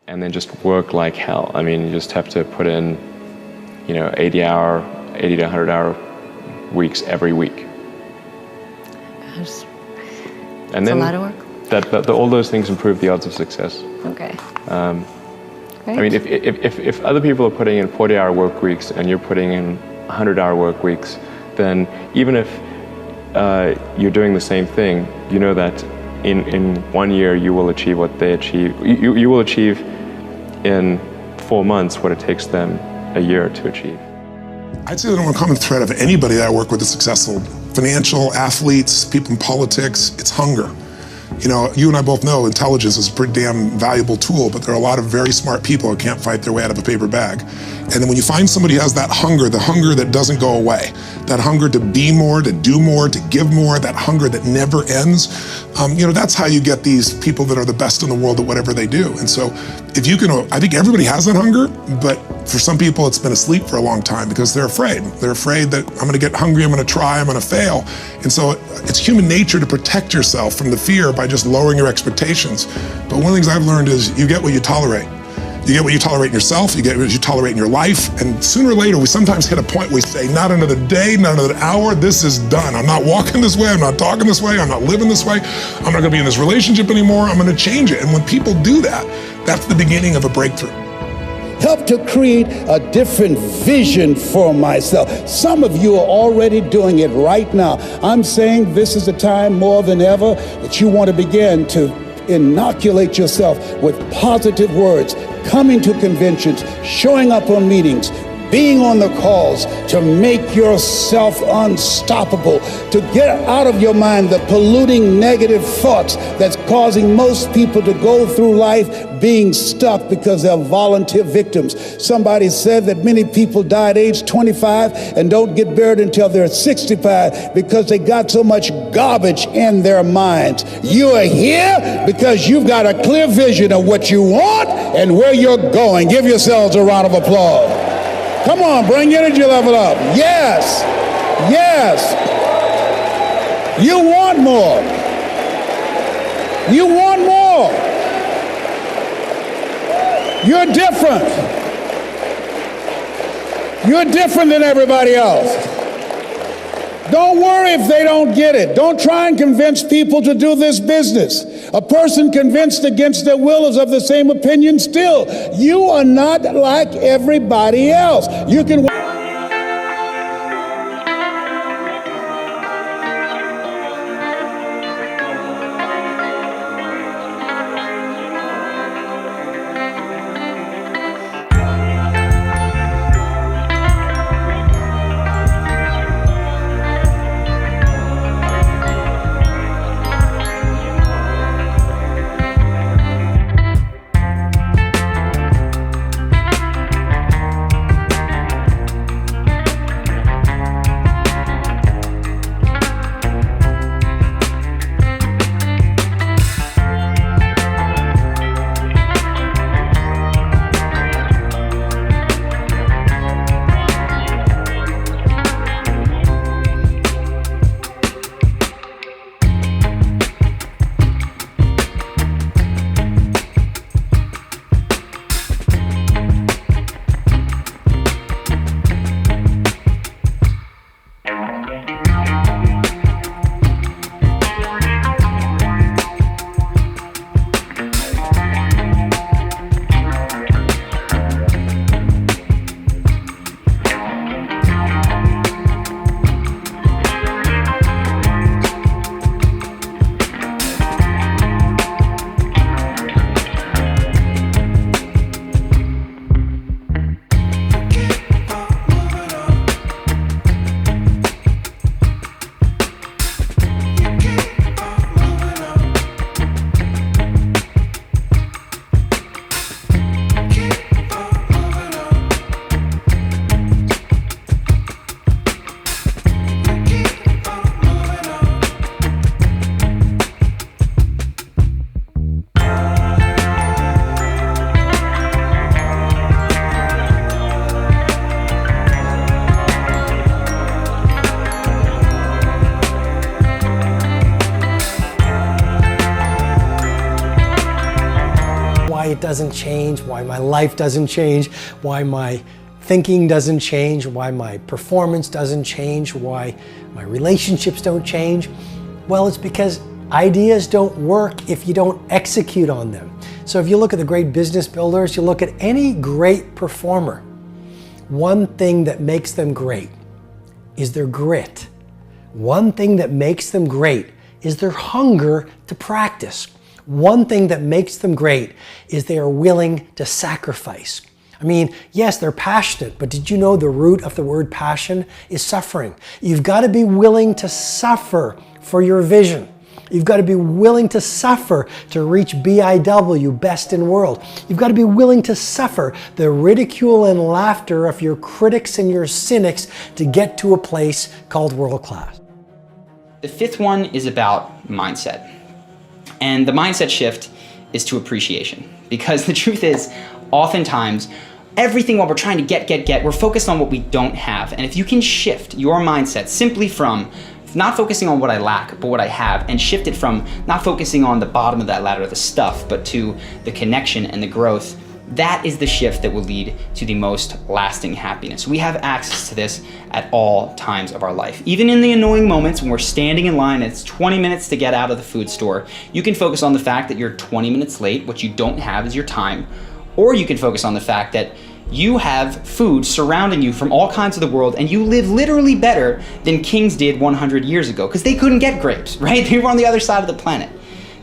and then just work like hell. I mean, you just have to put in, 80 to 100 hour weeks every week. Gosh, and that's then a lot of work. All those things improve the odds of success. Okay. I mean, if other people are putting in 40-hour work weeks and you're putting in 100-hour work weeks, then even if you're doing the same thing, you know that in 1 year you will achieve what they achieve. You will achieve in 4 months what it takes them a year to achieve. I'd say the number one common thread of anybody that I work with is successful. Financial, athletes, people in politics, it's hunger. You and I both know intelligence is a pretty damn valuable tool, but there are a lot of very smart people who can't fight their way out of a paper bag. And then when you find somebody who has that hunger, the hunger that doesn't go away, that hunger to be more, to do more, to give more, that hunger that never ends, that's how you get these people that are the best in the world at whatever they do. And so if you can, I think everybody has that hunger, but for some people it's been asleep for a long time because they're afraid. They're afraid that I'm gonna get hungry, I'm gonna try, I'm gonna fail. And so it's human nature to protect yourself from the fear by just lowering your expectations. But one of the things I've learned is you get what you tolerate. You get what you tolerate in yourself, you get what you tolerate in your life, and sooner or later we sometimes hit a point where we say, not another day, not another hour, this is done. I'm not walking this way, I'm not talking this way, I'm not living this way, I'm not gonna be in this relationship anymore, I'm gonna change it. And when people do that, that's the beginning of a breakthrough. Help to create a different vision for myself. Some of you are already doing it right now. I'm saying this is a time more than ever that you want to begin to inoculate yourself with positive words, coming to conventions, showing up on meetings, being on the calls, to make yourself unstoppable, to get out of your mind the polluting negative thoughts that's causing most people to go through life being stuck because they're volunteer victims. Somebody said that many people die at age 25 and don't get buried until they're 65 because they got so much garbage in their minds. You are here because you've got a clear vision of what you want and where you're going. Give yourselves a round of applause. Come on, bring your energy level up. Yes, yes. You want more. You want more. You're different. You're different than everybody else. Don't worry if they don't get it. Don't try and convince people to do this business. A person convinced against their will is of the same opinion still. You are not like everybody else. You can it doesn't change, why my life doesn't change, why my thinking doesn't change, why my performance doesn't change, why my relationships don't change. Well, it's because ideas don't work if you don't execute on them. So if you look at the great business builders, you look at any great performer, one thing that makes them great is their grit. One thing that makes them great is their hunger to practice. One thing that makes them great is they are willing to sacrifice. I mean, yes, they're passionate, but did you know the root of the word passion is suffering? You've got to be willing to suffer for your vision. You've got to be willing to suffer to reach BIW, best in world. You've got to be willing to suffer the ridicule and laughter of your critics and your cynics to get to a place called world class. The fifth one is about mindset. And the mindset shift is to appreciation. Because the truth is, oftentimes, everything what we're trying to get, we're focused on what we don't have. And if you can shift your mindset simply from not focusing on what I lack, but what I have, and shift it from not focusing on the bottom of that ladder, the stuff, but to the connection and the growth, that is the shift that will lead to the most lasting happiness. We have access to this at all times of our life. Even in the annoying moments when we're standing in line and it's 20 minutes to get out of the food store, you can focus on the fact that you're 20 minutes late. What you don't have is your time. Or you can focus on the fact that you have food surrounding you from all kinds of the world, and you live literally better than kings did 100 years ago, because they couldn't get grapes, right? They were on the other side of the planet.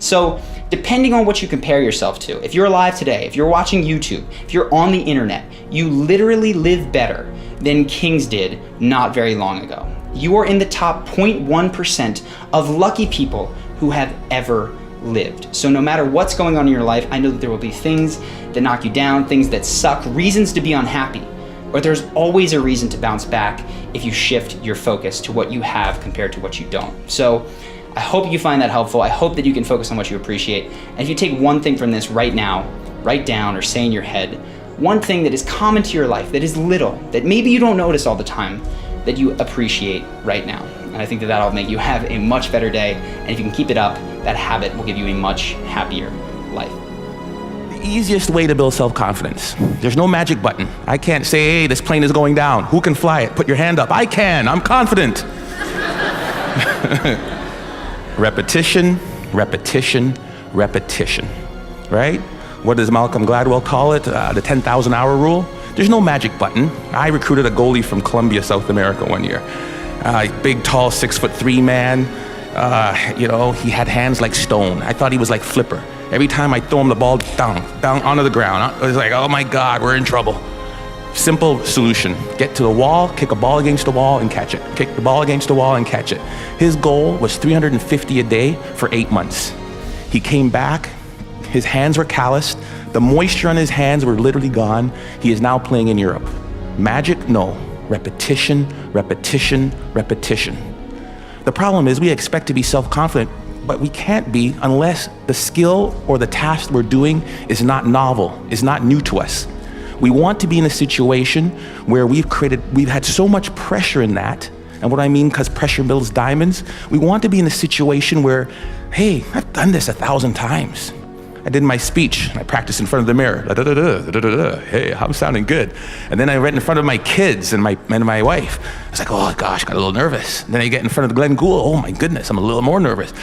So depending on what you compare yourself to, if you're alive today, if you're watching YouTube, if you're on the internet, you literally live better than kings did not very long ago. You are in the top 0.1% of lucky people who have ever lived. So no matter what's going on in your life, I know that there will be things that knock you down, things that suck, reasons to be unhappy, but there's always a reason to bounce back if you shift your focus to what you have compared to what you don't. So I hope you find that helpful. I hope that you can focus on what you appreciate. And if you take one thing from this right now, write down or say in your head, one thing that is common to your life, that is little, that maybe you don't notice all the time, that you appreciate right now. And I think that that'll make you have a much better day. And if you can keep it up, that habit will give you a much happier life. The easiest way to build self-confidence. There's no magic button. I can't say, hey, this plane is going down. Who can fly it? Put your hand up. I can. I'm confident. Repetition, repetition, repetition, right? What does Malcolm Gladwell call it? The 10,000 hour rule? There's no magic button. I recruited a goalie from Colombia, South America one year. Big, tall, 6'3" man. He had hands like stone. I thought he was like Flipper. Every time I throw him the ball, down onto the ground. I was like, oh my God, we're in trouble. Simple solution. Get to the wall, kick a ball against the wall and catch it. Kick the ball against the wall and catch it. His goal was 350 a day for 8 months. He came back, his hands were calloused, the moisture on his hands were literally gone. He is now playing in Europe. Magic? No. Repetition, repetition, repetition. The problem is we expect to be self-confident, but we can't be unless the skill or the task we're doing is not novel, is not new to us. We want to be in a situation where we've had so much pressure in that, and what I mean, because pressure builds diamonds, we want to be in a situation where, hey, I've done this 1,000 times. I did my speech, I practiced in front of the mirror, hey, I'm sounding good. And then I read in front of my kids and my wife. I was like, oh gosh, got a little nervous. And then I get in front of Glenn Gould, oh my goodness, I'm a little more nervous.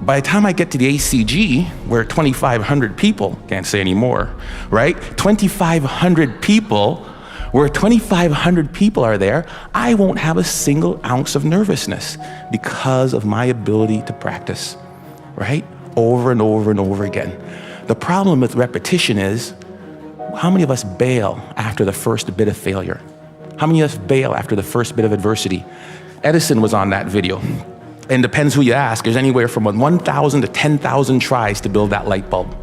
By the time I get to the ACG, where 2,500 people, can't say anymore, right? 2,500 people, where 2,500 people are there, I won't have a single ounce of nervousness because of my ability to practice, right? Over and over and over again. The problem with repetition is, how many of us bail after the first bit of failure? How many of us bail after the first bit of adversity? Edison was on that video. And depends who you ask, there's anywhere from 1,000 to 10,000 tries to build that light bulb.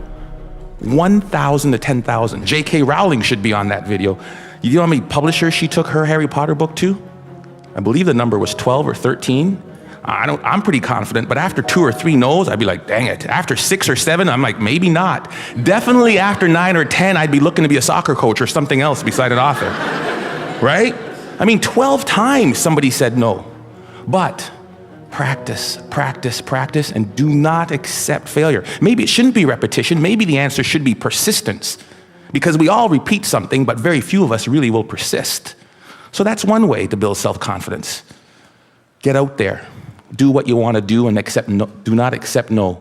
1,000 to 10,000. J.K. Rowling should be on that video. You know how many publishers she took her Harry Potter book to? I believe the number was 12 or 13. I'm pretty confident, but after 2 or 3 no's, I'd be like, dang it. After 6 or 7, I'm like, maybe not. Definitely after 9 or 10, I'd be looking to be a soccer coach or something else beside an author, right? I mean, 12 times somebody said no. But Practice, practice, practice, and do not accept failure. Maybe it shouldn't be repetition. Maybe the answer should be persistence, because we all repeat something, but very few of us really will persist. So that's one way to build self-confidence. Get out there, do what you want to do, and do not accept no.